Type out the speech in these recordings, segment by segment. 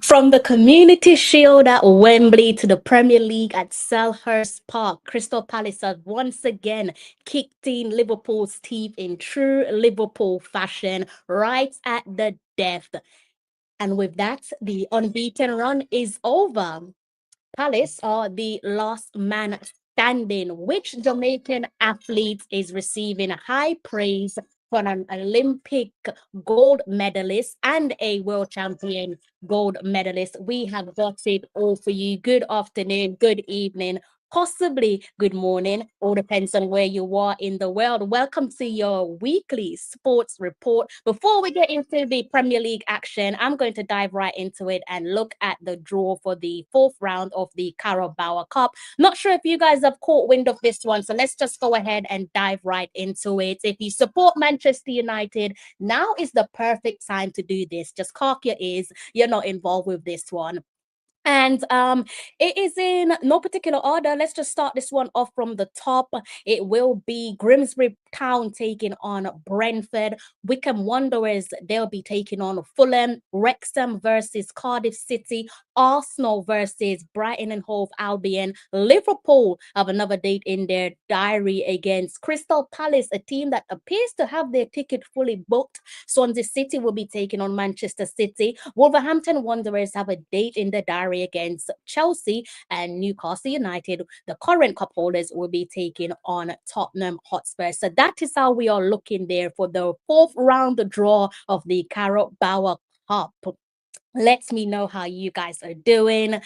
From the Community Shield at Wembley to the Premier League at Selhurst Park, Crystal Palace have once again kicked in Liverpool's teeth in true Liverpool fashion right at the death. And with that, the unbeaten run is over. Palace are the last man standing. Which Jamaican athlete is receiving high praise from an Olympic gold medalist and a world champion gold medalist? We have got it all for you. Good afternoon, good evening, possibly good morning. All depends on where you are in the world. Welcome to your weekly sports report. Before we get into the Premier League action, I'm going to dive right into it and look at the draw for the fourth round of the Carabao Cup. Not sure if you guys have caught wind of this one, so let's just go ahead and dive right into it. If you support Manchester United, now is the perfect time to do this. Just cock your ears. You're not involved with this one. And it is in no particular order. Let's just start this one off from the top. It will be Grimsby Town taking on Brentford. Wickham Wanderers, they'll be taking on Fulham. Wrexham versus Cardiff City. Arsenal versus Brighton and Hove Albion. Liverpool have another date in their diary against Crystal Palace, a team that appears to have their ticket fully booked. Swansea City will be taking on Manchester City. Wolverhampton Wanderers have a date in the diary against Chelsea, and Newcastle United, the current cup holders, will be taking on Tottenham Hotspur. So that is how we are looking there for the fourth round draw of the Carabao Cup. Let me know how you guys are doing.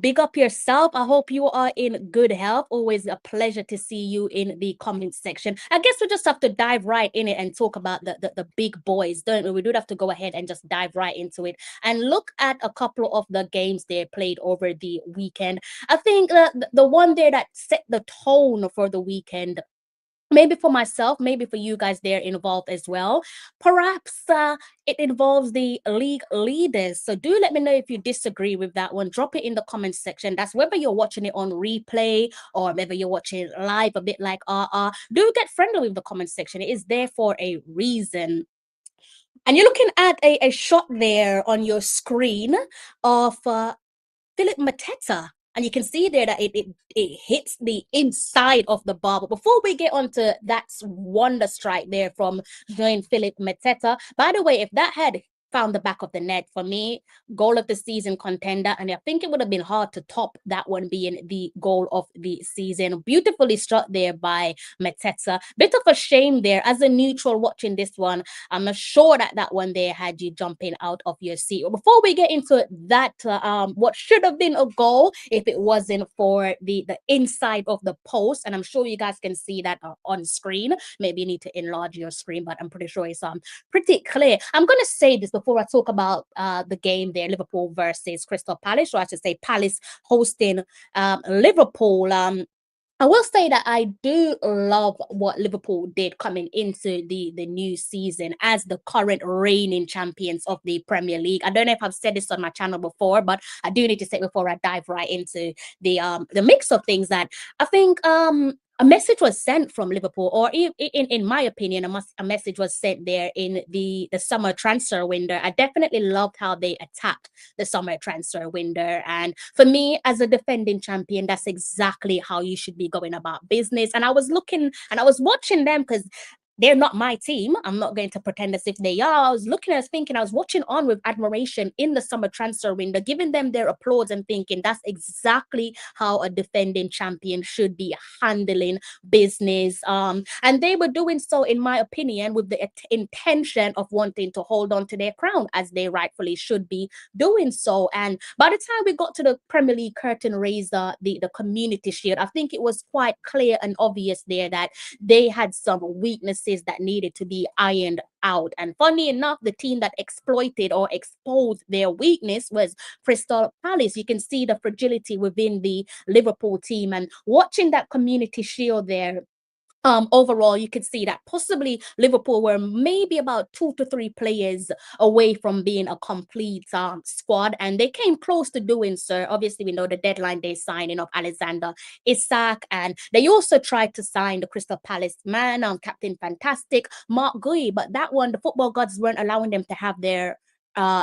Big up yourself. I hope you are in good health. Always a pleasure to see you in the comment section. I guess we just have to dive right in it and talk about the big boys, don't we? We do have to go ahead and just dive right into it and look at a couple of the games they played over the weekend. I think the one there that set the tone for the weekend, maybe for myself, maybe for you guys there involved as well. Perhaps it involves the league leaders. So do let me know if you disagree with that one. Drop it in the comments section. That's whether you're watching it on replay or whether you're watching it live, a bit like Do get friendly with the comment section. It is there for a reason. And you're looking at a shot there on your screen of Philip Mateta. And you can see there that it hits the inside of the bar. But before we get on to that wonder strike there from Joan Philip Mateta, by the way, if that had found the back of the net, for me, goal of the season contender, and I think it would have been hard to top that one being the goal of the season. Beautifully struck there by Mateta. Bit of a shame there as a neutral watching this one. I'm sure that that one there had you jumping out of your seat. Before we get into that, what should have been a goal if it wasn't for the inside of the post, and I'm sure you guys can see that on screen. Maybe you need to enlarge your screen, but I'm pretty sure it's pretty clear. I'm going to say this before I talk about the game there, Liverpool versus Crystal Palace, or I should say Palace hosting Liverpool. I will say that I do love what Liverpool did coming into the new season as the current reigning champions of the Premier League. I don't know if I've said this on my channel before, but I do need to say it before I dive right into the mix of things that I think a message was sent from Liverpool, or in my opinion, a message was sent there in the summer transfer window. I definitely loved how they attacked the summer transfer window. And for me, as a defending champion, that's exactly how you should be going about business. And I was looking and I was watching them because they're not my team. I'm not going to pretend as if they are. I was looking at thinking, I was watching on with admiration in the summer transfer window, giving them their applause and thinking that's exactly how a defending champion should be handling business. And they were doing so, in my opinion, with the intention of wanting to hold on to their crown, as they rightfully should be doing so. And by the time we got to the Premier League curtain raiser, the Community Shield, I think it was quite clear and obvious there that they had some weaknesses that needed to be ironed out. And funny enough, the team that exploited or exposed their weakness was Crystal Palace. You can see the fragility within the Liverpool team, and watching that Community Shield there, overall, you could see that possibly Liverpool were maybe about 2 to 3 players away from being a complete squad, and they came close to doing so. Obviously, we know the deadline day signing of Alexander Isak, and they also tried to sign the Crystal Palace man, Captain Fantastic, Mark Gui, but that one, the football gods weren't allowing them to have their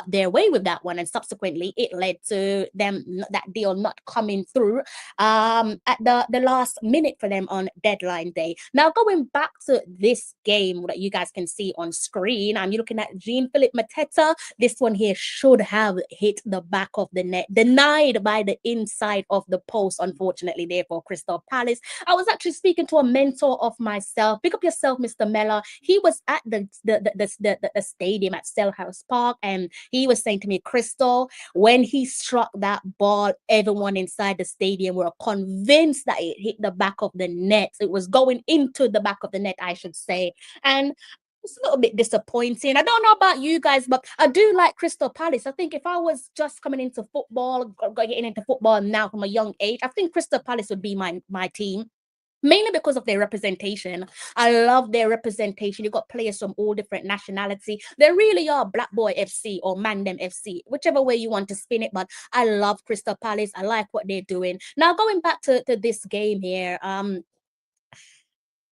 their way with that one, and subsequently it led to them that deal not coming through at the last minute for them on deadline day. Now going back to this game that you guys can see on screen, you're looking at Jean-Philippe Mateta. This one here should have hit the back of the net, denied by the inside of the post, unfortunately, there for Crystal Palace. I was actually speaking to a mentor of myself. Pick up yourself, Mr. Mellor. He was at the stadium at Selhurst Park, and he was saying to me, Crystal, when he struck that ball, everyone inside the stadium were convinced that it hit the back of the net. It was going into the back of the net, I should say. And it's a little bit disappointing. I don't know about you guys, but I do like Crystal Palace. I think if I was just coming into football, getting into football now from a young age, I think Crystal Palace would be my team. Mainly because of their representation. I love their representation. You've got players from all different nationality. They really are Black Boy FC or Mandem FC, whichever way you want to spin it. But I love Crystal Palace. I like what they're doing. Now going back to this game here,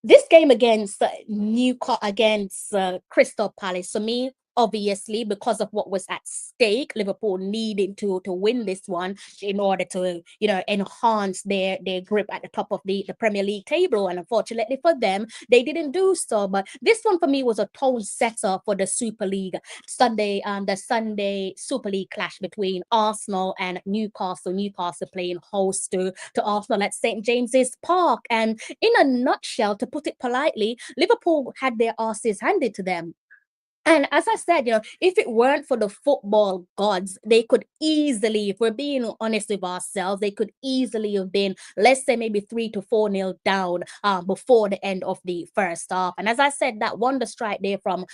this game against Crystal Palace, for me, obviously, because of what was at stake, Liverpool needed to win this one in order to, enhance their grip at the top of the Premier League table. And unfortunately for them, they didn't do so. But this one for me was a tone setter for the Super League the Sunday Super League clash between Arsenal and Newcastle. Newcastle playing host to Arsenal at St. James's Park. And in a nutshell, to put it politely, Liverpool had their asses handed to them. And as I said, if it weren't for the football gods, they could easily, if we're being honest with ourselves, they could easily have been, let's say, maybe 3-4 nil down before the end of the first half. And as I said, that wonder strike there from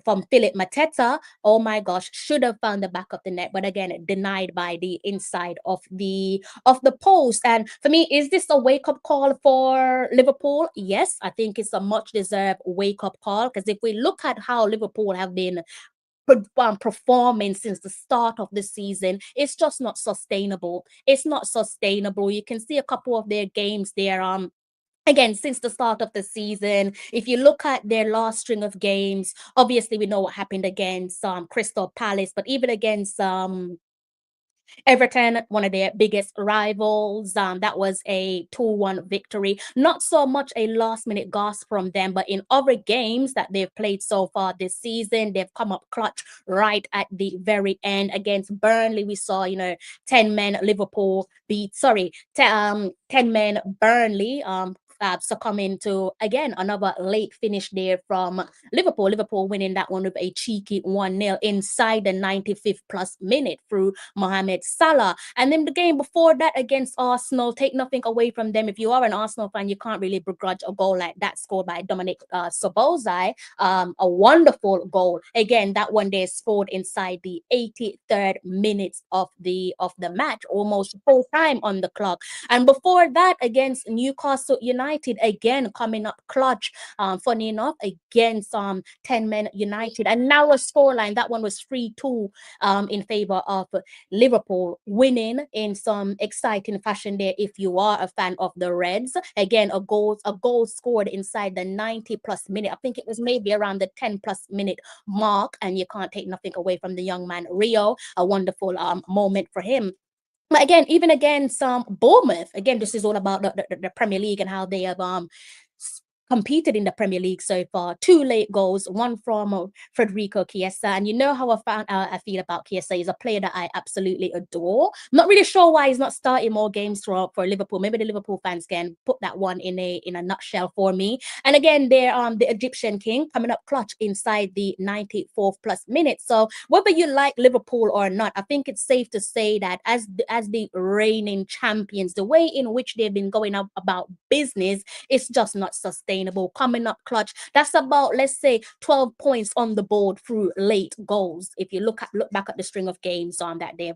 Philip Mateta, oh my gosh, should have found the back of the net, but again, denied by the inside of the post. And for me, is this a wake-up call for Liverpool? Yes, I think it's a much-deserved wake-up call, because if we look at how Liverpool have been performing since the start of the season, it's just not sustainable. It's not sustainable. You can see a couple of their games there. Again, since the start of the season, if you look at their last string of games, obviously we know what happened against Crystal Palace, but even against Everton, one of their biggest rivals. That was a 2-1 victory. Not so much a last-minute gasp from them, but in other games that they've played so far this season, they've come up clutch right at the very end. Against Burnley, we saw, 10 men Liverpool 10 men Burnley succumbing to, again, another late finish there from Liverpool. Liverpool winning that one with a cheeky 1-0 inside the 95th plus minute through Mohamed Salah. And then the game before that against Arsenal, take nothing away from them. If you are an Arsenal fan, you can't really begrudge a goal like that scored by Dominic Szoboszlai. A wonderful goal. Again, that one they scored inside the 83rd minutes of the match, almost full time on the clock. And before that, against Newcastle United, again coming up clutch. Funny enough, against 10 men United, and now a scoreline. That one was 3-2 in favor of Liverpool, winning in some exciting fashion there. If you are a fan of the Reds, again a goal scored inside the 90 plus minute. I think it was maybe around the 10 plus minute mark, and you can't take nothing away from the young man Rio. A wonderful moment for him. But again, even against Bournemouth, again, this is all about the Premier League and how they have competed in the Premier League so far. 2 late goals, one from Federico Chiesa. And you know how I feel about Chiesa. He's a player that I absolutely adore. I'm not really sure why he's not starting more games for Liverpool. Maybe the Liverpool fans can put that one in a nutshell for me. And again, they're the Egyptian king coming up clutch inside the 94th plus minute. So whether you like Liverpool or not, I think it's safe to say that as the reigning champions, the way in which they've been going about business, it's just not sustainable. Coming up clutch, that's about, let's say, 12 points on the board through late goals. If you look back at the string of games that they've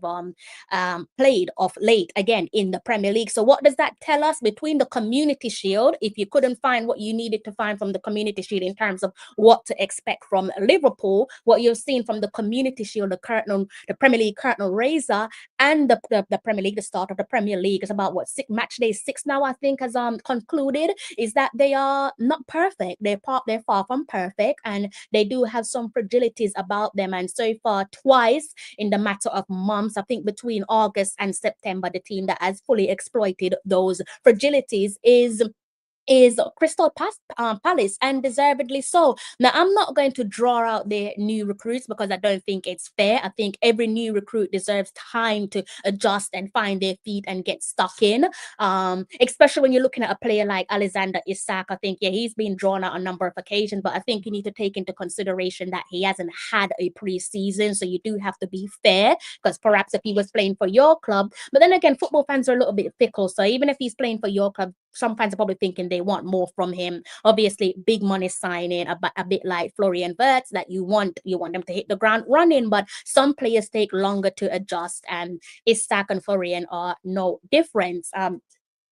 played of late, again in the Premier League. So what does that tell us? Between the Community Shield, if you couldn't find what you needed to find from the Community Shield in terms of what to expect from Liverpool, what you've seen from the Community Shield, the Premier League curtain raiser, and the Premier League, the start of the Premier League is about match day 6 now, I think, has concluded, is that they are not perfect. They're far from perfect, and they do have some fragilities about them. And so far, twice in the matter of months, I think between August and September, the team that has fully exploited those fragilities is Palace, and deservedly so. Now, I'm not going to draw out their new recruits because I don't think it's fair. I think every new recruit deserves time to adjust and find their feet and get stuck in. Especially when you're looking at a player like Alexander Isak. I think, yeah, he's been drawn out a number of occasions, but I think you need to take into consideration that he hasn't had a preseason. So you do have to be fair, because perhaps if he was playing for your club, but then again, football fans are a little bit fickle. So even if he's playing for your club, some fans are probably thinking they want more from him. Obviously, big money signing, a bit like Florian Wirtz, that you want them to hit the ground running. But some players take longer to adjust, and Isak and Florian are no difference.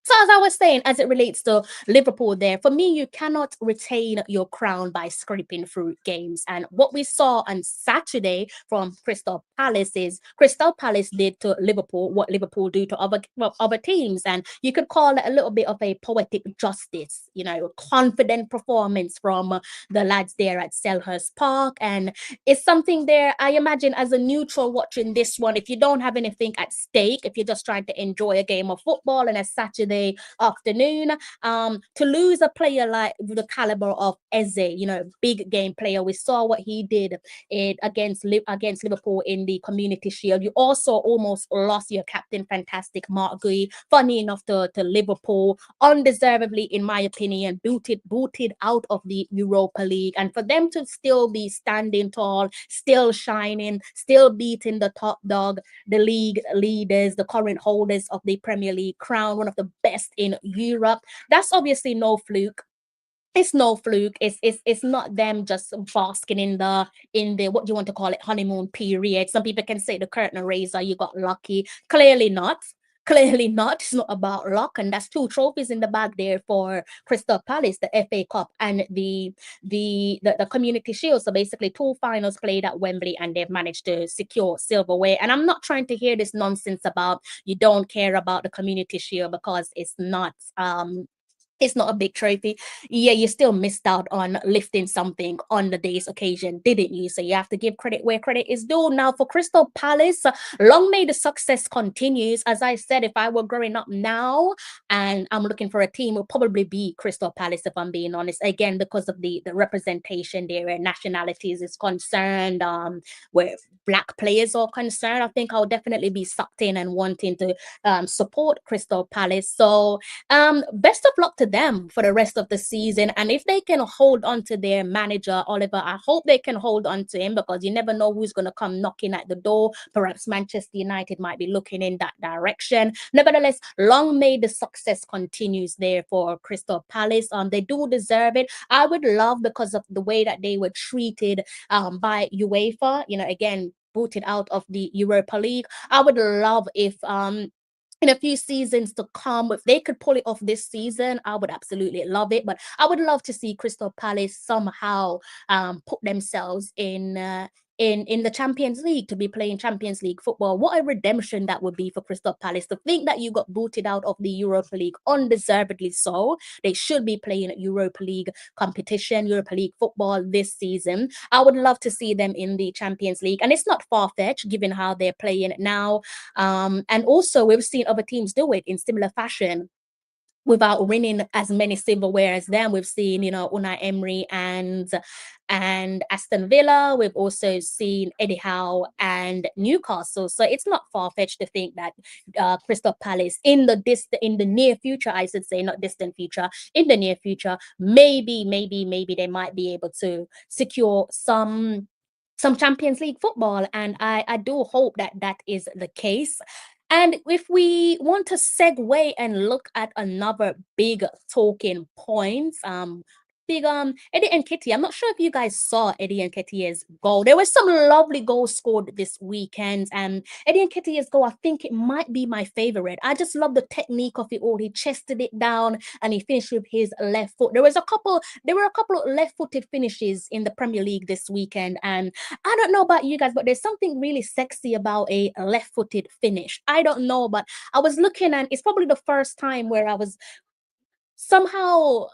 So as I was saying, as it relates to Liverpool there, for me, you cannot retain your crown by scraping through games. And what we saw on Saturday from Crystal Palace is Crystal Palace did to Liverpool what Liverpool do to other teams. And you could call it a little bit of a poetic justice, confident performance from the lads there at Selhurst Park. And it's something there, I imagine, as a neutral watching this one, if you don't have anything at stake, if you're just trying to enjoy a game of football on a Saturday afternoon, to lose a player like the caliber of Eze, big game player. We saw what he did against Liverpool in the Community Shield. You also almost lost your captain, fantastic Mark Gui, funny enough to Liverpool, undeservedly, in my opinion, booted out of the Europa League. And for them to still be standing tall, still shining, still beating the top dog, the league leaders, the current holders of the Premier League crown, one of the best in Europe, that's obviously no fluke. It's no fluke. It's not them just basking in the what do you want to call it, honeymoon period. Some people can say the curtain raiser, you got lucky. Clearly not. Clearly not. It's not about luck, and that's two trophies in the bag there for Crystal Palace: the FA Cup and the Community Shield. So basically, two finals played at Wembley, and they've managed to secure silverware. And I'm not trying to hear this nonsense about you don't care about the Community Shield, because it's not a big trophy. Yeah, you still missed out on lifting something on the day's occasion, didn't you? So you have to give credit where credit is due. Now, for Crystal Palace, long may the success continues. As I said, if I were growing up now and I'm looking for a team, it would probably be Crystal Palace, if I'm being honest. Again, because of the representation there, where nationalities is concerned, where black players are concerned, I think I'll definitely be sucked in and wanting to support Crystal Palace. So best of luck to them for the rest of the season. And if they can hold on to their manager, Oliver, I hope they can hold on to him, because you never know who's going to come knocking at the door. Perhaps Manchester United might be looking in that direction. Nevertheless, long may the success continues there for Crystal Palace. They do deserve it. I would love, because of the way that they were treated by UEFA, again, booted out of the Europa League. I would love if in a few seasons to come, if they could pull it off this season, I would absolutely love it. But I would love to see Crystal Palace somehow put themselves in the Champions League, to be playing Champions League football. What a redemption that would be for Crystal Palace, to think that you got booted out of the Europa League, undeservedly so. They should be playing Europa League competition, Europa League football this season. I would love to see them in the Champions League, and it's not far-fetched given how they're playing now. And also, we've seen other teams do it in similar fashion without winning as many silverware as them. We've seen, Unai Emery and Aston Villa. We've also seen Eddie Howe and Newcastle. So it's not far-fetched to think that Crystal Palace in the near future, I should say, not distant future, in the near future, maybe they might be able to secure some Champions League football. And I do hope that that is the case. And if we want to segue and look at another big talking point, Eddie Nketiah. I'm not sure if you guys saw Eddie Nketiah's goal. There was some lovely goals scored this weekend, and Eddie Nketiah's goal, I think it might be my favorite. I just love the technique of it all. He chested it down and he finished with his left foot. There were a couple of left-footed finishes in the Premier League this weekend, and I don't know about you guys, but there's something really sexy about a left-footed finish. I don't know, but I was looking, and it's probably the first time where I was somehow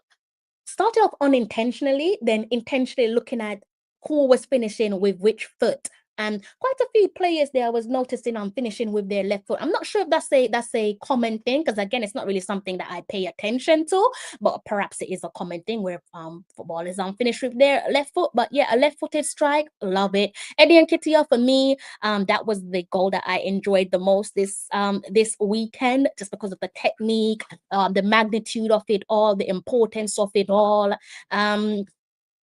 started off unintentionally, then intentionally looking at who was finishing with which foot. And quite a few players there I was noticing finishing with their left foot. I'm not sure if that's a common thing, because again, it's not really something that I pay attention to, but perhaps it is a common thing where footballers finish with their left foot. But yeah, a left-footed strike, love it. Eddie Nketiah for me, that was the goal that I enjoyed the most this weekend, just because of the technique, the magnitude of it all, the importance of it all.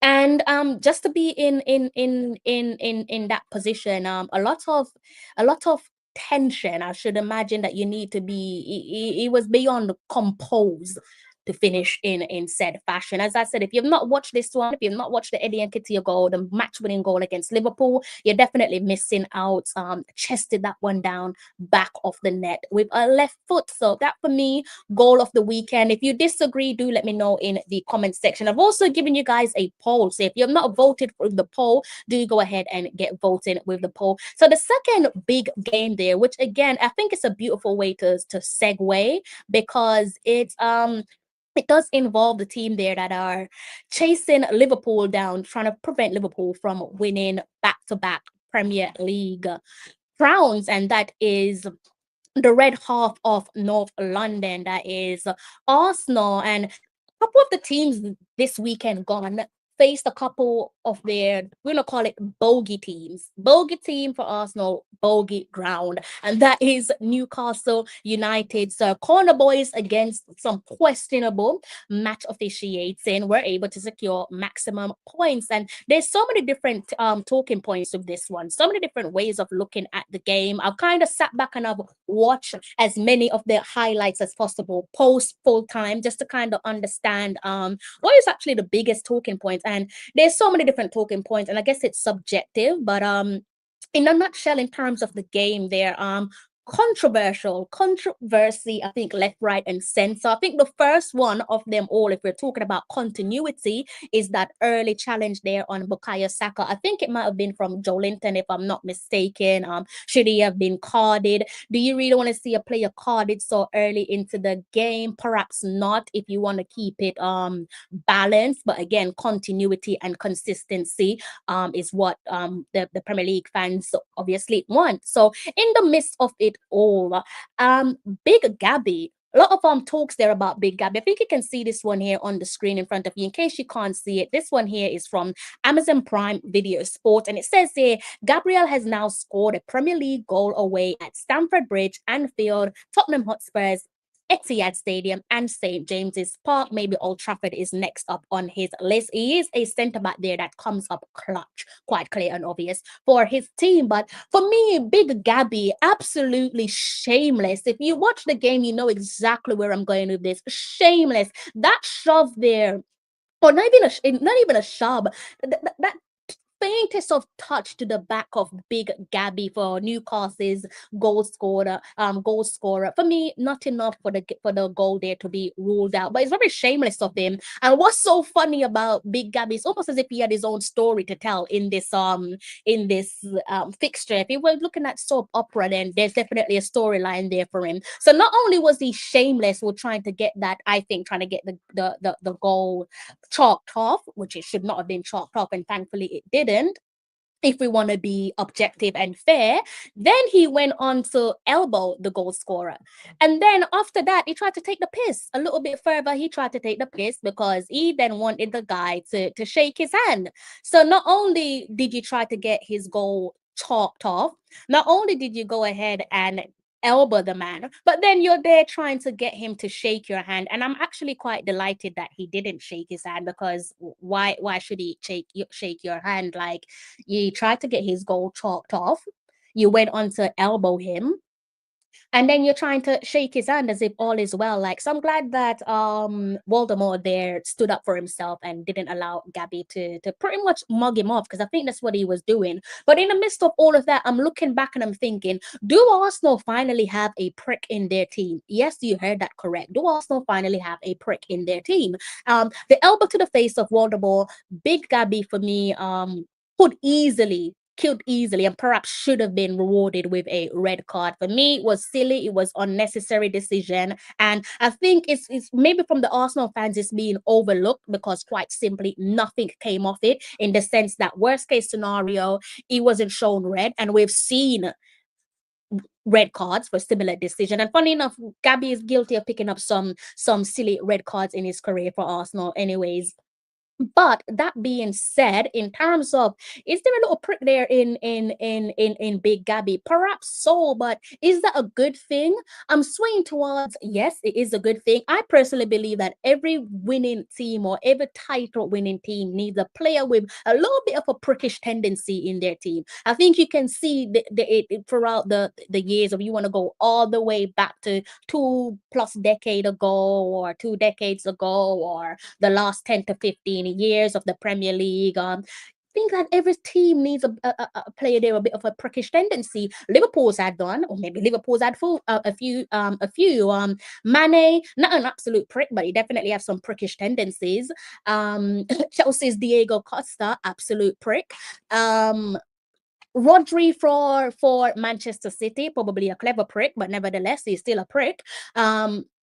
And just to be in that position, a lot of tension. I should imagine that you need to be. It was beyond composed to finish in said fashion. As I said, if you've not watched this one, if you've not watched the Eddie Nketiah goal, the match-winning goal against Liverpool, you're definitely missing out. Chested that one down back of the net with a left foot. So that for me, goal of the weekend. If you disagree, do let me know in the comment section. I've also given you guys a poll. So if you've not voted for the poll, do go ahead and get voting with the poll. So the second big game there, which again, I think it's a beautiful way to segue, because it does involve the team there that are chasing Liverpool down, trying to prevent Liverpool from winning back-to-back Premier League crowns, and that is the red half of North London, that is Arsenal. And a couple of the teams this weekend gone faced a couple of their, we're gonna call it bogey teams. Bogey team for Arsenal, bogey ground, and that is Newcastle United. So corner boys against some questionable match officiating were able to secure maximum points. And there's so many different talking points of this one, so many different ways of looking at the game. I've kind of sat back and I've watched as many of the highlights as possible post full time, just to kind of understand what is actually the biggest talking points. And there's so many different talking points, and I guess it's subjective, but in a nutshell, in terms of the game there, controversy, I think, left, right, and center. I think the first one of them all, if we're talking about continuity, is that early challenge there on Bukayo Saka. I think it might have been from Joe Linton, if I'm not mistaken. Should he have been carded? Do you really want to see a player carded so early into the game? Perhaps not, if you want to keep it balanced. But again, continuity and consistency is what the Premier League fans obviously want. So in the midst of it all, Big Gabby, a lot of talks there about Big Gabby. I think you can see this one here on the screen in front of you. In case you can't see it, this one here is from Amazon Prime Video Sport, and it says here, Gabriel has now scored a Premier League goal away at Stamford Bridge, Anfield, Tottenham Hotspurs, Etihad Stadium, and St. James's Park. Maybe Old Trafford is next up on his list. He is a centre back there that comes up clutch, quite clear and obvious for his team. But for me, Big Gabby, absolutely shameless. If you watch the game, you know exactly where I'm going with this. Shameless. That shove there, or not even a shove. That faintest of touch to the back of Big Gabby for Newcastle's goal scorer. For me, not enough for the goal there to be ruled out. But it's very shameless of him. And what's so funny about Big Gabby, it's almost as if he had his own story to tell in this fixture. If you were looking at soap opera, then there's definitely a storyline there for him. So not only was he shameless with trying to get the goal chalked off, which it should not have been chalked off, and thankfully it didn't, if we want to be objective and fair. Then he went on to elbow the goal scorer. And then after that, he tried to take the piss a little bit further. He tried to take the piss because he then wanted the guy to shake his hand. So not only did you try to get his goal chalked off, not only did you go ahead and elbow the man, but then you're there trying to get him to shake your hand. And I'm actually quite delighted that he didn't shake his hand, because why should he shake your hand? Like, you tried to get his goal chalked off, you went on to elbow him, and then you're trying to shake his hand as if all is well. Like, so I'm glad that Voldemort there stood up for himself and didn't allow Gabby to pretty much mug him off, because I think that's what he was doing. But in the midst of all of that, I'm looking back and I'm thinking, do Arsenal finally have a prick in their team? Yes, you heard that correct. Do Arsenal finally have a prick in their team? The elbow to the face of Voldemort, Big Gabby for me, could easily killed easily and perhaps should have been rewarded with a red card. For me, it was silly, it was unnecessary decision. And I think it's maybe from the Arsenal fans, it's being overlooked because quite simply nothing came of it, in the sense that worst case scenario, he wasn't shown red. And we've seen red cards for similar decision. And funny enough, Gabby is guilty of picking up some silly red cards in his career for Arsenal, anyways. But that being said, in terms of, is there a little prick there in Big Gabby? Perhaps so, but is that a good thing? I'm swaying towards yes, it is a good thing. I personally believe that every winning team or every title winning team needs a player with a little bit of a prickish tendency in their team. I think you can see throughout the years, if you want to go all the way back to 2+ decade ago or 2 decades ago, or the last 10 to 15 years of the Premier League. I think that every team needs a player there, a bit of a prickish tendency. Liverpool's had done, or maybe Liverpool's had a few. Mane, not an absolute prick, but he definitely has some prickish tendencies. Chelsea's Diego Costa, absolute prick. Rodri for Manchester City, probably a clever prick, but nevertheless, he's still a prick.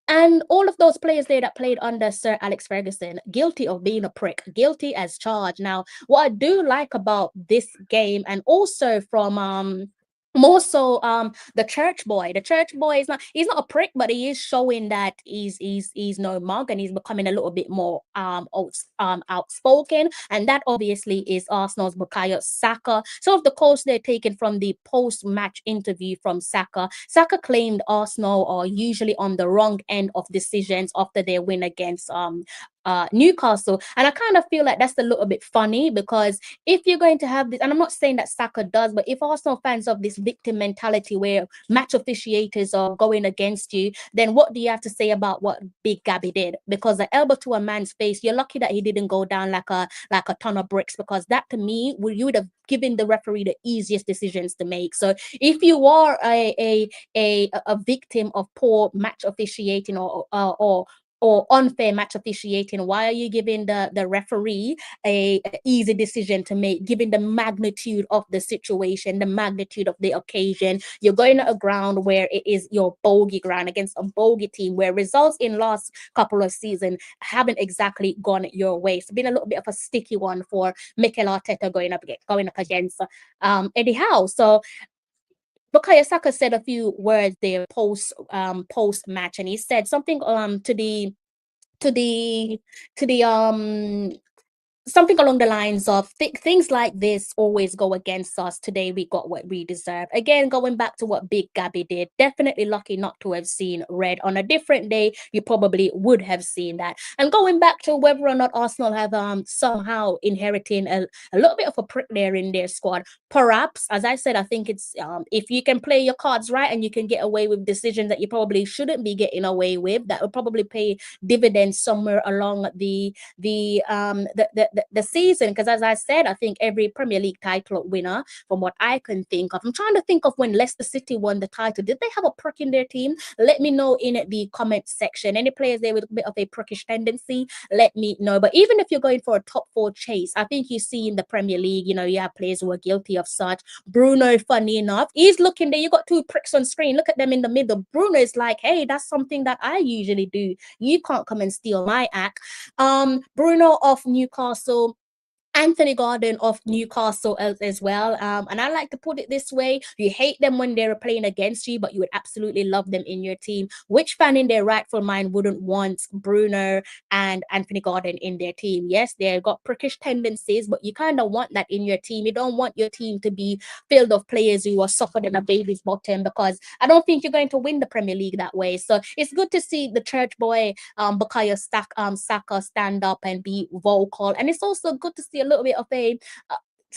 And all of those players there that played under Sir Alex Ferguson, guilty of being a prick, guilty as charged. Now, what I do like about this game, and also from more so the church boy is not, he's not a prick, but he is showing that he's no mug, and he's becoming a little bit more outspoken. And that obviously is Arsenal's Bukayo Saka. So of the quotes they're taken from the post-match interview from Saka claimed Arsenal are usually on the wrong end of decisions after their win against Newcastle. And I kind of feel like that's a little bit funny, because if you're going to have this, and I'm not saying that Saka does, but if Arsenal fans have this victim mentality where match officiators are going against you, then what do you have to say about what Big Gabby did? Because the elbow to a man's face, you're lucky that he didn't go down like a ton of bricks, because that to me, you would have given the referee the easiest decisions to make. So if you are a victim of poor match officiating or unfair match officiating, why are you giving the referee a easy decision to make, given the magnitude of the situation, the magnitude of the occasion? You're going to a ground where it is your bogey ground against a bogey team, where results in last couple of seasons haven't exactly gone your way. It's been a little bit of a sticky one for Mikel Arteta going up against Eddie Howe. So Bukayo Saka said a few words there post match, and he said something to the to the something along the lines of things like this always go against us. Today we got what we deserve. Again, going back to what Big Gabby did, definitely lucky not to have seen red. On a different day, you probably would have seen that. And going back to whether or not Arsenal have somehow inheriting a little bit of a prick there in their squad. Perhaps, as I said, I think it's if you can play your cards right and you can get away with decisions that you probably shouldn't be getting away with, that will probably pay dividends somewhere along the season. Because as I said, I think every Premier League title winner, from what I can think of, I'm trying to think of when Leicester City won the title, did they have a prick in their team? Let me know in the comment section. Any players there with a bit of a prickish tendency, let me know. But even if you're going for a top four chase, I think you see in the Premier League, you have players who are guilty of such. Bruno, funny enough, he's looking there. You got two pricks on screen. Look at them in the middle. Bruno is like, hey, that's something that I usually do. You can't come and steal my act. Bruno of Newcastle, Anthony Gordon of Newcastle as well. And I like to put it this way: you hate them when they're playing against you, but you would absolutely love them in your team. Which fan in their rightful mind wouldn't want Bruno and Anthony Gordon in their team? Yes, they've got prickish tendencies, but you kind of want that in your team. You don't want your team to be filled of players who are softer than a baby's bottom, because I don't think you're going to win the Premier League that way. So it's good to see the church boy Bukayo Saka stand up and be vocal, and it's also good to see a little bit of a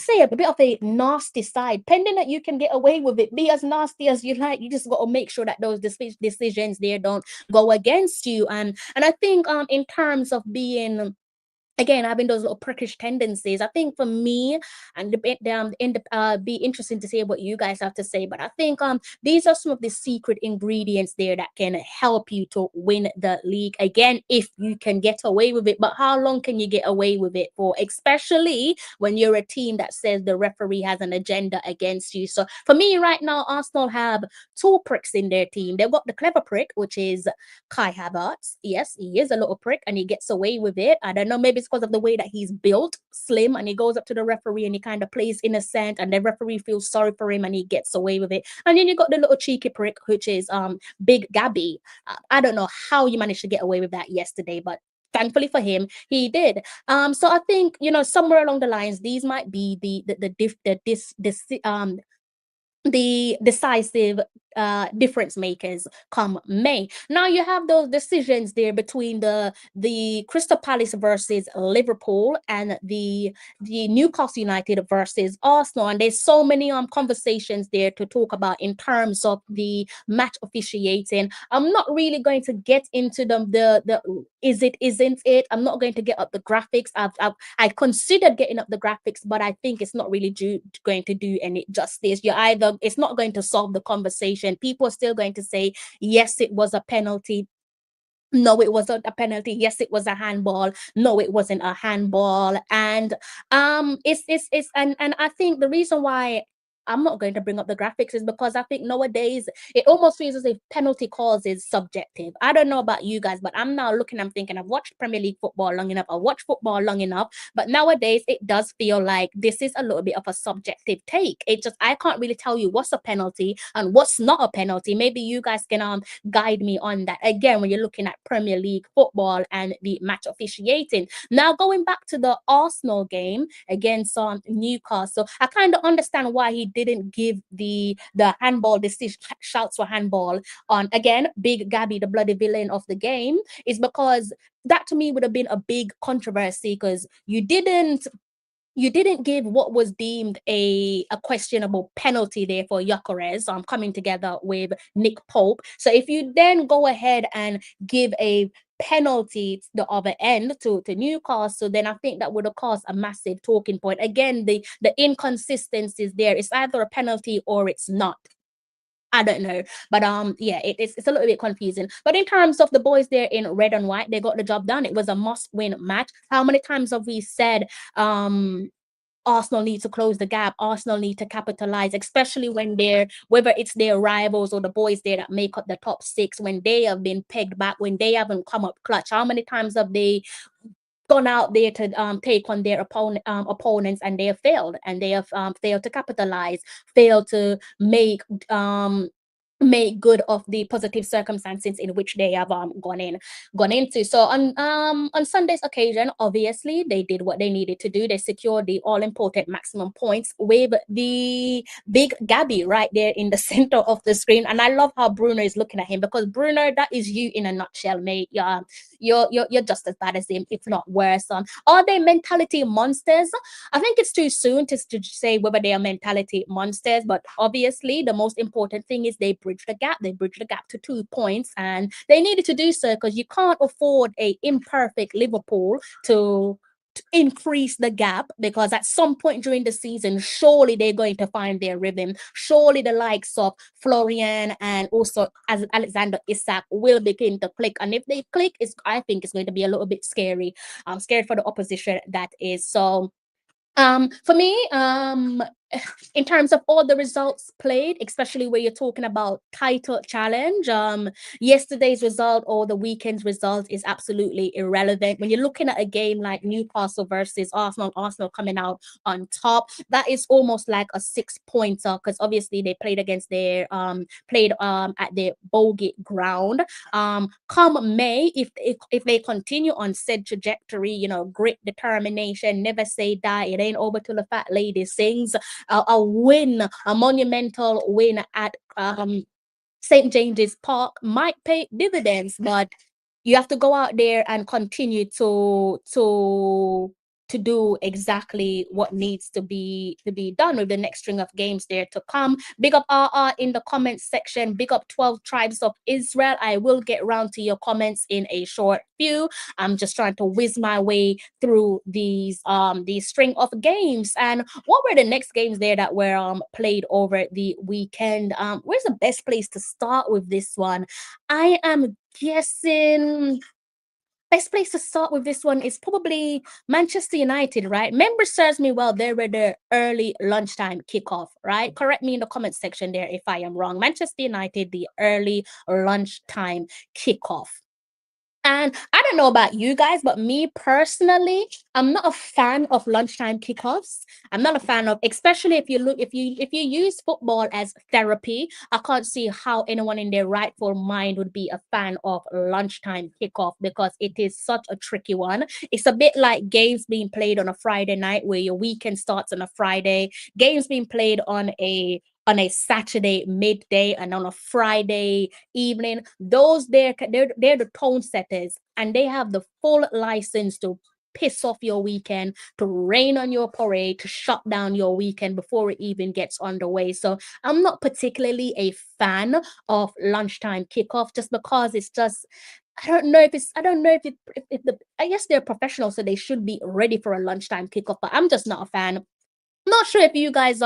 bit of a nasty side, pending that you can get away with it. Be as nasty as you like. You just got to make sure that those decisions there don't go against you. And I think in terms of being again having those little prickish tendencies. I think for me, and be interesting to see what you guys have to say. But I think these are some of the secret ingredients there that can help you to win the league. Again, if you can get away with it, but how long can you get away with it for? Especially when you're a team that says the referee has an agenda against you. So for me right now, Arsenal have two pricks in their team. They've got the clever prick, which is Kai Havertz. Yes, he is a little prick and he gets away with it. I don't know, maybe it's because of the way that he's built, slim, and he goes up to the referee and he kind of plays innocent, and the referee feels sorry for him and he gets away with it. And then you got the little cheeky prick, which is Big Gabby. I don't know how you managed to get away with that yesterday, but thankfully for him, he did. So I think, somewhere along the lines, these might be the decisive difference makers come May. Now you have those decisions there between the Crystal Palace versus Liverpool and the Newcastle United versus Arsenal, and there's so many conversations there to talk about in terms of the match officiating. I'm not really going to get into the is it, isn't it. I'm not going to get up the graphics. I considered getting up the graphics, but I think it's not really going to do any justice. It's not going to solve the conversation. People are still going to say, yes, it was a penalty. No, it wasn't a penalty. Yes, it was a handball. No, it wasn't a handball. And and I think the reason why I'm not going to bring up the graphics is because I think nowadays it almost feels as if penalty calls is subjective. I don't know about you guys, but I'm now looking, I'm thinking, I've watched Premier League football long enough, I've watched football long enough, but nowadays it does feel like this is a little bit of a subjective take. It just, I can't really tell you what's a penalty and what's not a penalty. Maybe you guys can guide me on that. Again, when you're looking at Premier League football and the match officiating. Now, going back to the Arsenal game against Newcastle, I kind of understand why he didn't give the handball decision shouts for handball on, again, Big Gabby, the bloody villain of the game, is because that to me would have been a big controversy, because you didn't give what was deemed a questionable penalty there for Gyökeres coming together with Nick Pope. So if you then go ahead and give a penalty the other end to Newcastle, then I think that would have caused a massive talking point. Again, the inconsistencies there. It's either a penalty or it's not. I don't know, but yeah, it's a little bit confusing. But in terms of the boys there in red and white, they got the job done. It was a must-win match. How many times have we said Arsenal need to close the gap. Arsenal need to capitalize, especially when whether it's their rivals or the boys there that make up the top six, when they have been pegged back, when they haven't come up clutch. How many times have they gone out there to take on their opponents, and they have failed, and they have failed to capitalize, failed to make good of the positive circumstances in which they have gone into. So on Sunday's occasion, obviously they did what they needed to do. They secured the all important maximum points with the Big Gabby right there in the center of the screen. And I love how Bruno is looking at him, because Bruno, that is you in a nutshell, mate. Yeah, you're just as bad as him, if not worse. Are they mentality monsters? I think it's too soon to say whether they are mentality monsters, but obviously the most important thing is they bridge the gap. They bridge the gap to 2 points, and they needed to do so, because you can't afford a imperfect Liverpool to increase the gap, because at some point during the season, surely they're going to find their rhythm. Surely the likes of Florian and also as Alexander Isak will begin to click. And if they click, I think it's going to be a little bit scary. I'm scared for the opposition, that is. So for me, in terms of all the results played, especially where you're talking about title challenge, yesterday's result or the weekend's result is absolutely irrelevant. When you're looking at a game like Newcastle versus Arsenal coming out on top, that is almost like a 6-pointer, because obviously they played against their played at their bogey ground. Come May, if they continue on said trajectory, grit, determination, never say die, it ain't over till the fat lady sings. A win, a monumental win at St. James's Park might pay dividends, but you have to go out there and continue to to do exactly what needs to be done with the next string of games there to come. Big up RR in the comments section. Big up 12 tribes of Israel. I will get round to your comments in a short few. I'm just trying to whiz my way through these string of games. And what were the next games there that were played over the weekend? Where's the best place to start with this one? I am guessing best place to start with this one is probably Manchester United, right? Memory serves me well. They were the early lunchtime kickoff, right? Correct me in the comment section there if I am wrong. Manchester United, the early lunchtime kickoff. And I don't know about you guys, but me personally, I'm not a fan of lunchtime kickoffs. I'm not a fan of, especially if you use football as therapy. I can't see how anyone in their rightful mind would be a fan of lunchtime kickoff because it is such a tricky one. It's a bit like games being played on a Friday night where your weekend starts on a Friday, games being played on a Saturday midday and on a Friday evening. Those they're the tone setters, and they have the full license to piss off your weekend, to rain on your parade, to shut down your weekend before it even gets underway. So I'm not particularly a fan of lunchtime kickoff just because it's just I don't know if the I guess they're professionals, so they should be ready for a lunchtime kickoff, but I'm just not a fan. Not sure if you guys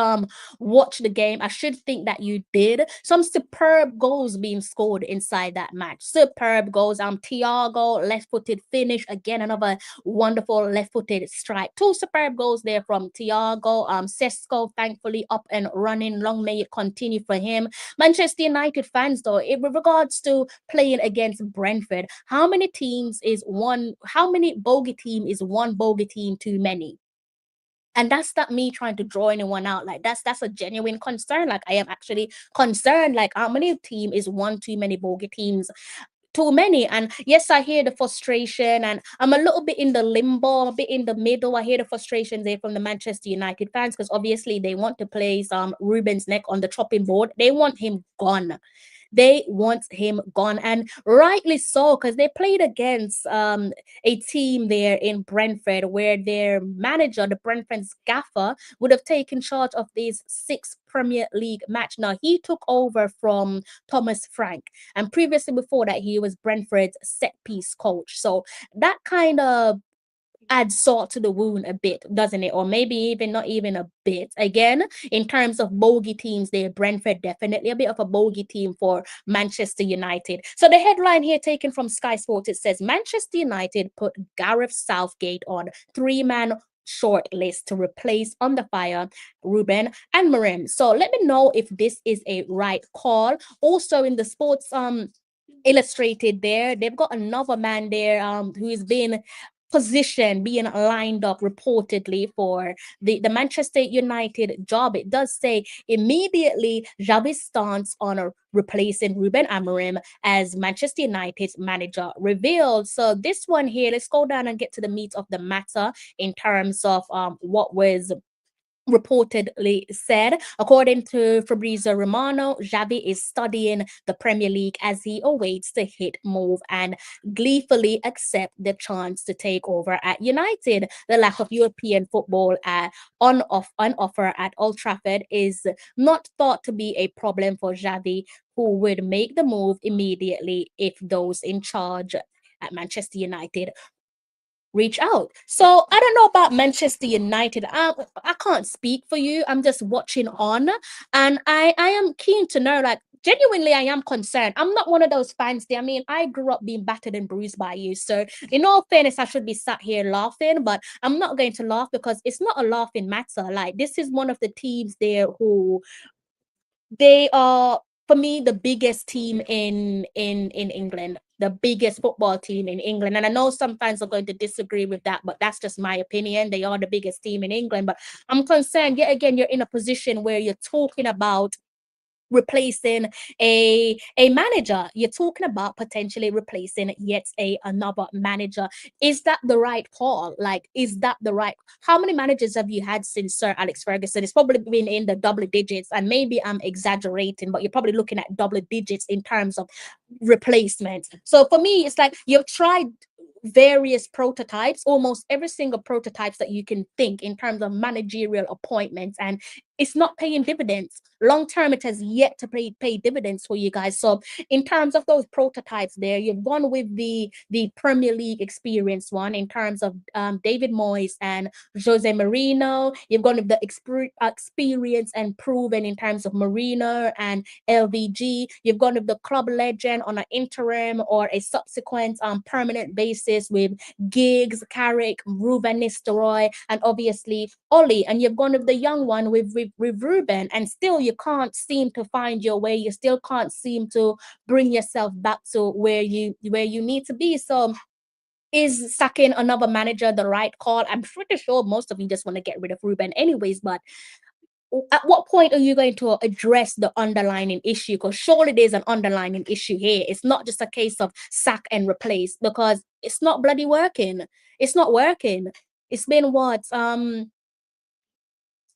watched the game. I should think that you did. Some superb goals being scored inside that match. Superb goals. Thiago left-footed finish again. Another wonderful left-footed strike. Two superb goals there from Thiago. Sesko thankfully up and running. Long may it continue for him. Manchester United fans though, with regards to playing against Brentford, how many teams is one? How many bogey team is one bogey team too many? And that's not me trying to draw anyone out. Like that's a genuine concern. Like I am actually concerned. Like how many team is one too many bogey teams too many? And yes, I hear the frustration, and I'm a little bit in the limbo, I'm a bit in the middle. I hear the frustration there from the Manchester United fans because obviously they want to place Ruben's neck on the chopping board. They want him gone. They want him gone, and rightly so, because they played against a team there in Brentford where their manager, the Brentford's gaffer, would have taken charge of these six Premier League match. Now he took over from Thomas Frank, and previously before that he was Brentford's set piece coach. So that kind of add salt to the wound a bit, doesn't it? Or maybe even not even a bit. Again, in terms of bogey teams, there Brentford definitely a bit of a bogey team for Manchester United. So the headline here taken from Sky Sports, it says Manchester United put Gareth Southgate on three-man short list to replace on the fire Ruben and Amorim. So let me know if this is a right call. Also in the sports illustrated there, they've got another man there who has been position being lined up reportedly for the Manchester United job. It does say immediately Xavi's stance on replacing Ruben Amorim as Manchester United's manager revealed. So this one here, let's go down and get to the meat of the matter in terms of what was reportedly said. According to Fabrizio Romano, Xavi is studying the Premier League as he awaits the hit move and gleefully accept the chance to take over at United. The lack of European football on offer at Old Trafford is not thought to be a problem for Xavi, who would make the move immediately if those in charge at Manchester United reach out. So I don't know about Manchester United. I can't speak for you. I'm just watching on, and I am keen to know. Like genuinely, I am concerned. I'm not one of those fans there. I mean, I grew up being battered and bruised by you. So in all fairness, I should be sat here laughing, but I'm not going to laugh because it's not a laughing matter. Like this is one of the teams there who they are, for me, the biggest team in England, the biggest football team in England. And I know some fans are going to disagree with that, but that's just my opinion. They are the biggest team in England. But I'm concerned, yet again, you're in a position where you're talking about replacing a manager. You're talking about potentially replacing yet another manager. Is that the right call? Like, is that the right? How many managers have you had since Sir Alex Ferguson? It's probably been in the double digits, and maybe I'm exaggerating, but you're probably looking at double digits in terms of replacements. So for me, it's like you've tried various prototypes, almost every single prototypes that you can think in terms of managerial appointments, and it's not paying dividends. Long term, it has yet to pay dividends for you guys. So in terms of those prototypes there, you've gone with the Premier League experience one in terms of David Moyes and Jose Mourinho. You've gone with the experience and proven in terms of Mourinho and LVG. You've gone with the club legend on an interim or a subsequent permanent basis with Giggs, Carrick, Ruben Nistelrooy, and obviously Ollie. And you've gone with the young one with Ruben, and still you can't seem to find your way. You still can't seem to bring yourself back to where you need to be. So is sacking another manager the right call? I'm pretty sure most of you just want to get rid of Ruben anyways, but at what point are you going to address the underlying issue? Because surely there's an underlying issue here. It's not just a case of sack and replace, because it's not bloody working. It's not working. It's been what?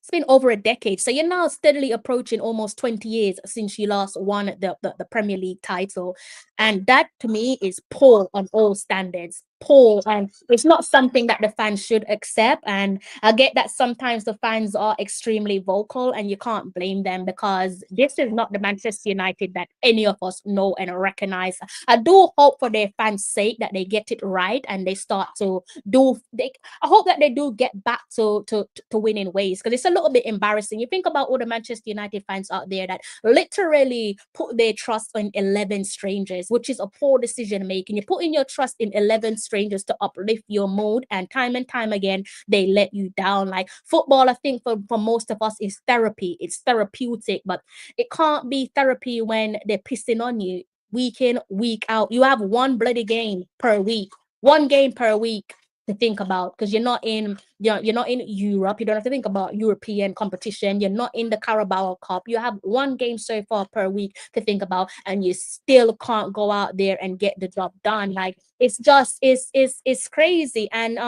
It's been over a decade. So you're now steadily approaching almost 20 years since you last won the Premier League title. And that to me is poor on all standards. Poor. And it's not something that the fans should accept. And I get that sometimes the fans are extremely vocal, and you can't blame them, because this is not the Manchester United that any of us know and recognize. I do hope for their fans' sake that they get it right and they start to I hope that they do get back to winning ways, because it's a little bit embarrassing. You think about all the Manchester United fans out there that literally put their trust in 11 strangers, which is a poor decision making. You're putting your trust in 11 strangers to uplift your mood, and time again, they let you down. Like football, I think for most of us is therapy. It's therapeutic, but it can't be therapy when they're pissing on you week in, week out. You have one bloody game per week. One game per week to think about, because you're not in Europe. You don't have to think about European competition. You're not in the Carabao Cup. You have one game so far per week to think about, and you still can't go out there and get the job done. Like it's just it's crazy. And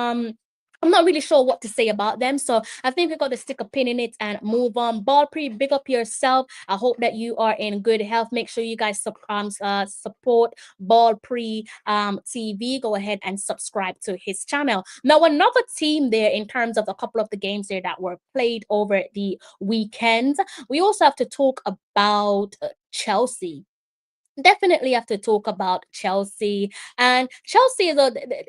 I'm not really sure what to say about them. So I think we got to stick a pin in it and move on. Ball Pre, big up yourself. I hope that you are in good health. Make sure you guys support Ball Pre TV. Go ahead and subscribe to his channel. Now, another team there in terms of a couple of the games there that were played over the weekend. We also have to talk about Chelsea. Definitely have to talk about Chelsea. And Chelsea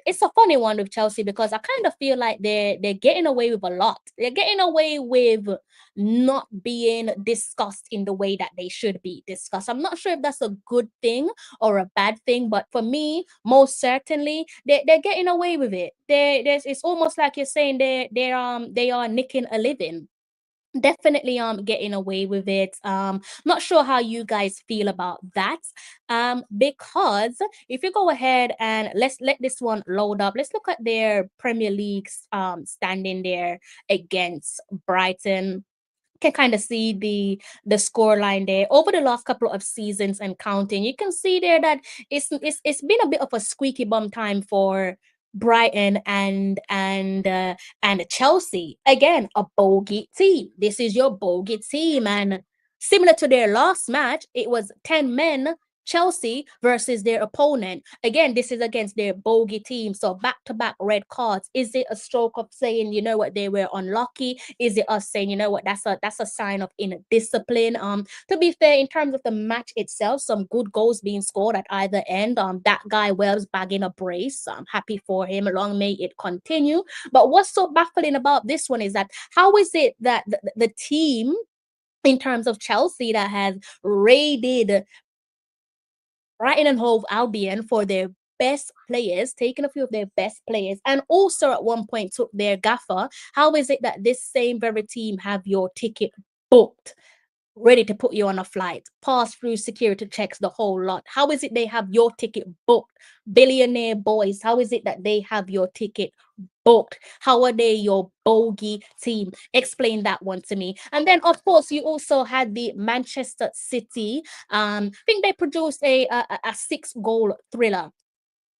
it's a funny one with Chelsea, because I kind of feel like they're getting away with a lot. They're getting away with not being discussed in the way that they should be discussed. I'm not sure if that's a good thing or a bad thing, but for me, most certainly they're getting away with it. It's almost like you're saying they are nicking a living. Definitely getting away with it. Not sure how you guys feel about that. Because if you go ahead and let's let this one load up, let's look at their Premier League standing there against Brighton. Can kind of see the score line there over the last couple of seasons and counting. You can see there that it's been a bit of a squeaky bum time for Brighton and Chelsea. Again, a bogey team. This is your bogey team, and similar to their last match, it was 10 men. Chelsea versus their opponent. Again, this is against their bogey team. So back-to-back red cards. Is it a stroke of saying, you know what, they were unlucky? Is it us saying, you know what, that's a sign of indiscipline? To be fair, in terms of the match itself, some good goals being scored at either end. That guy Wells bagging a brace. I'm happy for him. Long may it continue. But what's so baffling about this one is that how is it that the team in terms of Chelsea that has raided Brighton and Hove Albion for their best players, taking a few of their best players, and also at one point took their gaffer. How is it that this same very team have your ticket booked, ready to put you on a flight, pass through security checks, the whole lot? How is it they have your ticket booked? Billionaire boys, how is it that they have your ticket booked? How are they your bogey team? Explain that one to me. And then, of course, you also had the Manchester City. I think they produced a 6-goal thriller.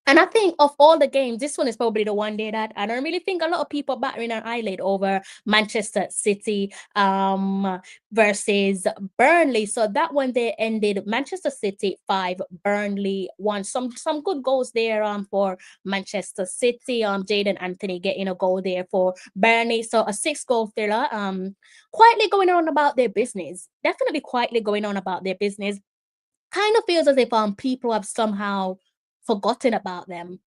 And I think of all the games, this one is probably the one day that I don't really think a lot of people battering an eyelid over Manchester City versus Burnley. So that one they ended Manchester City 5, Burnley 1. Some good goals there for Manchester City. Jaden Anthony getting a goal there for Burnley. So a 6-goal thriller. Quietly going on about their business. Definitely quietly going on about their business. Kind of feels as if people have somehow forgotten about them.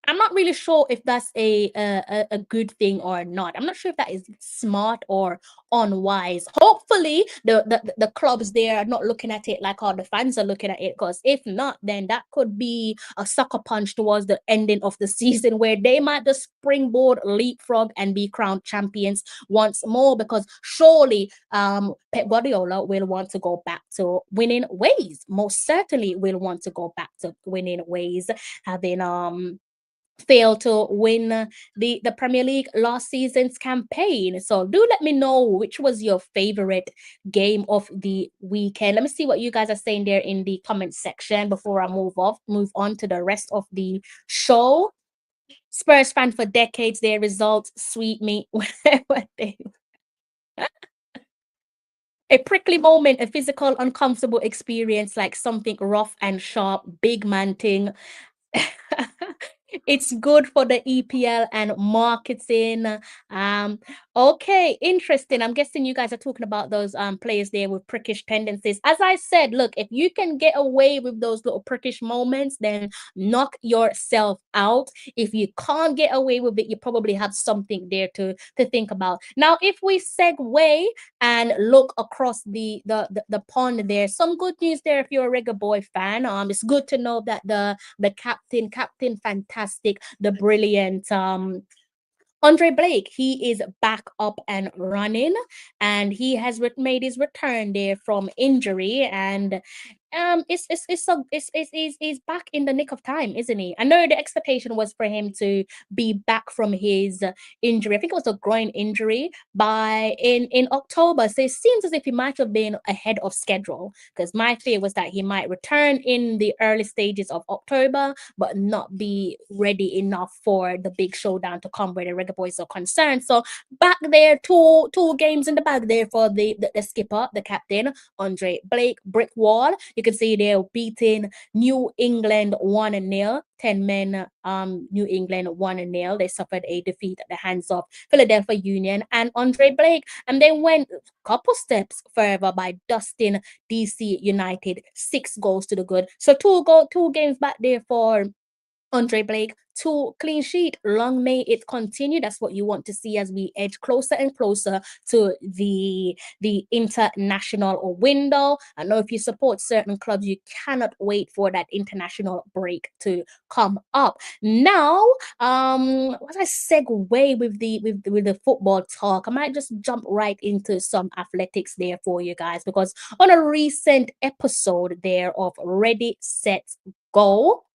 I'm not really sure if that's a good thing or not. I'm not sure if that is smart or unwise. Hopefully, the clubs there are not looking at it like all the fans are looking at it. Because if not, then that could be a sucker punch towards the ending of the season where they might just springboard, leapfrog, and be crowned champions once more. Because surely, Pep Guardiola will want to go back to winning ways. Most certainly, will want to go back to winning ways, having failed to win the Premier League last season's campaign. So do let me know which was your favorite game of the weekend. Let me see what you guys are saying there in the comment section before I move on to the rest of the show. Spurs fan for decades, their results sweet me. A prickly moment, a physical, uncomfortable experience, like something rough and sharp, big man thing. It's good for the EPL and marketing. Um, okay, interesting. I'm guessing you guys are talking about those players there with prickish tendencies. As I said, look, if you can get away with those little prickish moments, then knock yourself out. If you can't get away with it, you probably have something there to think about. Now, if we segue and look across the pond there, some good news there if you're a Reggae Boy fan. It's good to know that the captain fantastic, the brilliant Andre Blake, he is back up and running, and he has made his return there from injury, and it's back in the nick of time, isn't he? I know the expectation was for him to be back from his injury. I think it was a groin injury by in October. So it seems as if he might have been ahead of schedule. Because my fear was that he might return in the early stages of October, but not be ready enough for the big showdown to come where the Reggae Boys are concerned. So back there, two games in the bag there for the skipper, the captain, Andre Blake. Brick wall. You can see they're beating New England 1-0. 10 men, New England 1-0. They suffered a defeat at the hands of Philadelphia Union and Andre Blake. And they went a couple steps further by dusting DC United 6 goals to the good. So two games back there for Andre Blake, 2 clean sheet. Long may it continue. That's what you want to see as we edge closer and closer to the international window. I know if you support certain clubs, you cannot wait for that international break to come up. Now, as I segue with the football talk, I might just jump right into some athletics there for you guys because on a recent episode there of Ready Set Go.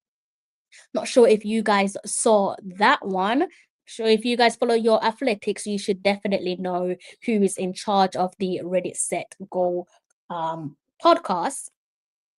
Not sure if you guys saw that one. So if you guys follow your athletics, you should definitely know who is in charge of the Reddit Set Go podcast.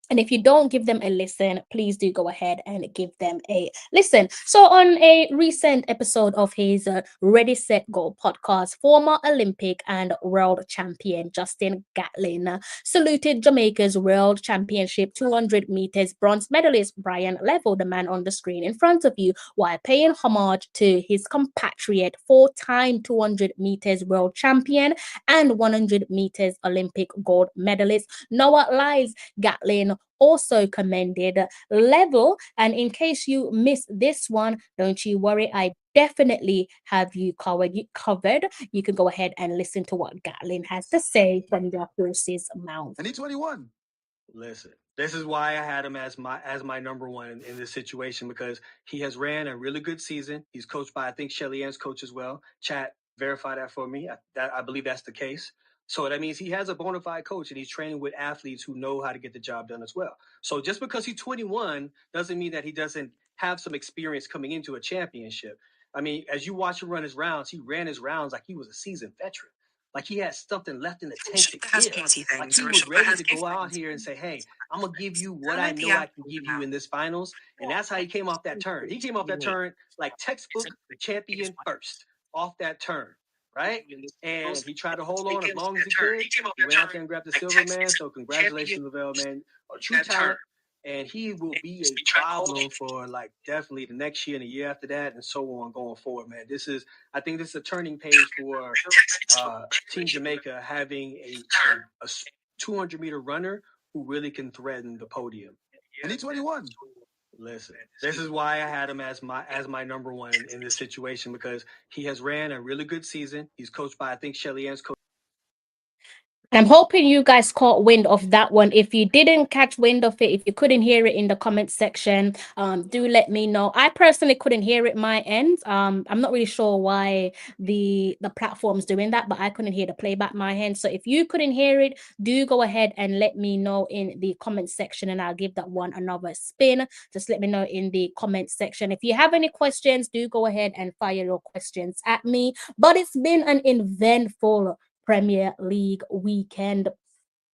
And if you don't give them a listen, please do go ahead and give them a listen. So, on a recent episode of his Ready, Set, Go podcast, former Olympic and world champion Justin Gatlin saluted Jamaica's world championship 200 meters bronze medalist Brian Level, the man on the screen in front of you, while paying homage to his compatriot, 4-time 200 meters world champion and 100 meters Olympic gold medalist Noah Lyles. Gatlin also commended Level. And in case you missed this one, don't you worry, I definitely have you covered. You can go ahead and listen to what Gatlin has to say from the horse's mouth. And he's 21. Listen, this is why I had him as my number one in this situation because he has ran a really good season. He's coached by I think Shelly Ann's coach as well. Chat, verify that for me. I believe that's the case. So that means he has a bona fide coach and he's training with athletes who know how to get the job done as well. So just because he's 21 doesn't mean that he doesn't have some experience coming into a championship. I mean, as you watch him run his rounds, he ran his rounds like he was a seasoned veteran. like he had something left in the tank to give. Like he was ready to go out here and say, hey, I'm going to give you what I know I can give you in this finals. And that's how he came off that turn. He came off that turn like textbook champion first off that turn, right? And he tried to hold on as long as he could. He went out there and grabbed the silver, man. So congratulations, Lavelle, man. A true talent. And he will be a problem for like definitely the next year and the year after that and so on going forward, man. I think this is a turning page for Team Jamaica having a 200-meter runner who really can threaten the podium. And he's 21. Listen, this is why I had him as my number one in this situation, because he has ran a really good season. He's coached by, I think, Shelly Ann's coach. I'm hoping you guys caught wind of that one. If you didn't catch wind of it, if you couldn't hear it in the comment section, do let me know. I personally couldn't hear it my end. I'm not really sure why the platform's doing that, but I couldn't hear the playback my end. So if you couldn't hear it, do go ahead and let me know in the comment section, and I'll give that one another spin. Just let me know in the comment section. If you have any questions, do go ahead and fire your questions at me. But it's been an eventful Premier League weekend.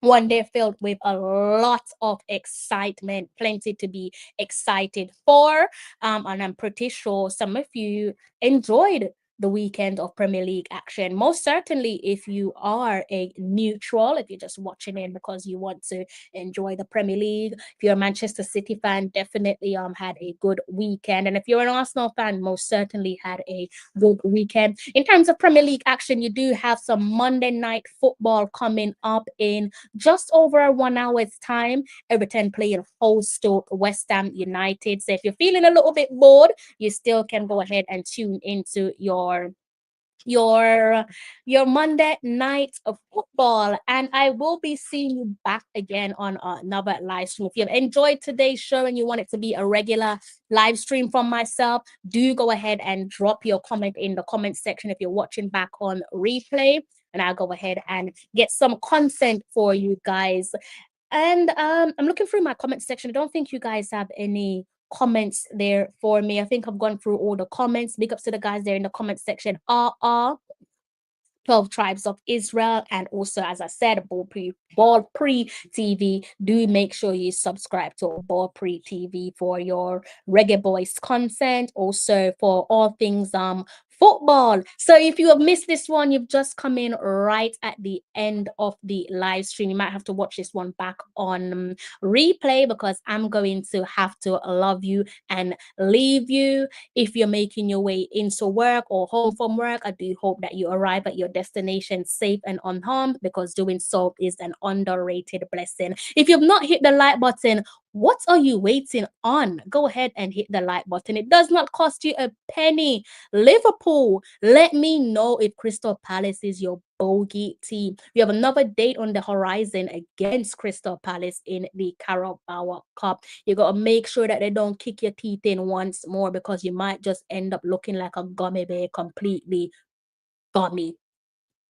One day filled with a lot of excitement, plenty to be excited for. And I'm pretty sure some of you enjoyed the weekend of Premier League action. Most certainly, if you are a neutral, if you're just watching in because you want to enjoy the Premier League, if you're a Manchester City fan, definitely had a good weekend. And if you're an Arsenal fan, most certainly had a good weekend. In terms of Premier League action, you do have some Monday night football coming up in just over 1 hour's time. Everton playing host to West Ham United. So if you're feeling a little bit bored, you still can go ahead and tune into your Monday night of football, and I will be seeing you back again on another live stream. If you've enjoyed today's show and you want it to be a regular live stream from myself, do go ahead and drop your comment in the comment section if you're watching back on replay, and I'll go ahead and get some content for you guys. And I'm looking through my comment section. I don't think you guys have any comments there for me. I think I've gone through all the comments. Big ups to the guys there in the comment section. 12 Tribes of Israel, and also, as I said, Ball Pre TV. Do make sure you subscribe to Ball Pre TV for your Reggae Boys content, also for all things football. So if you have missed this one, you've just come in right at the end of the live stream. You might have to watch this one back on replay, because I'm going to have to love you and leave you. If you're making your way into work or home from work, I do hope that you arrive at your destination safe and unharmed, because doing so is an underrated blessing. If you've not hit the like button, what are you waiting on? Go ahead and hit the like button. It does not cost you a penny. Liverpool, let me know if Crystal Palace is your bogey team. We have another date on the horizon against Crystal Palace in the Carabao Cup. You got to make sure that they don't kick your teeth in once more, because you might just end up looking like a gummy bear, completely gummy,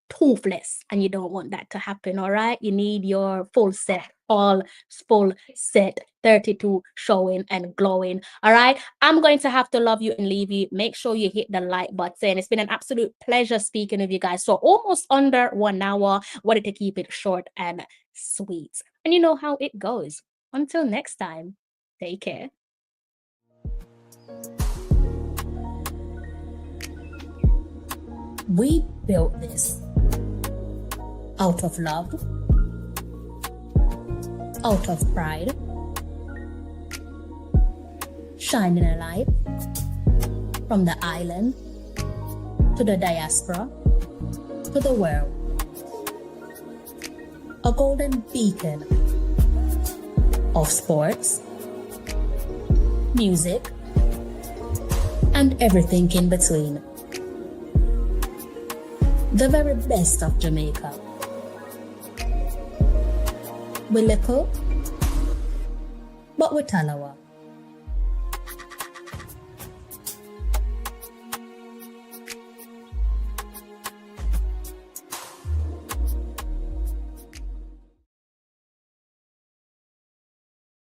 toothless, and you don't want that to happen. All right, you need your full set, all full set, 32 showing and glowing. All right, I'm going to have to love you and leave you. Make sure you hit the like button. It's been an absolute pleasure speaking with you guys. So almost under 1 hour. Wanted to keep it short and sweet, and you know how it goes. Until next time, take care. We built this out of love, out of pride, shining a light from the island to the diaspora to the world. A golden beacon of sports, music, and everything in between. The very best of Jamaica. We're little, but we're Talawa.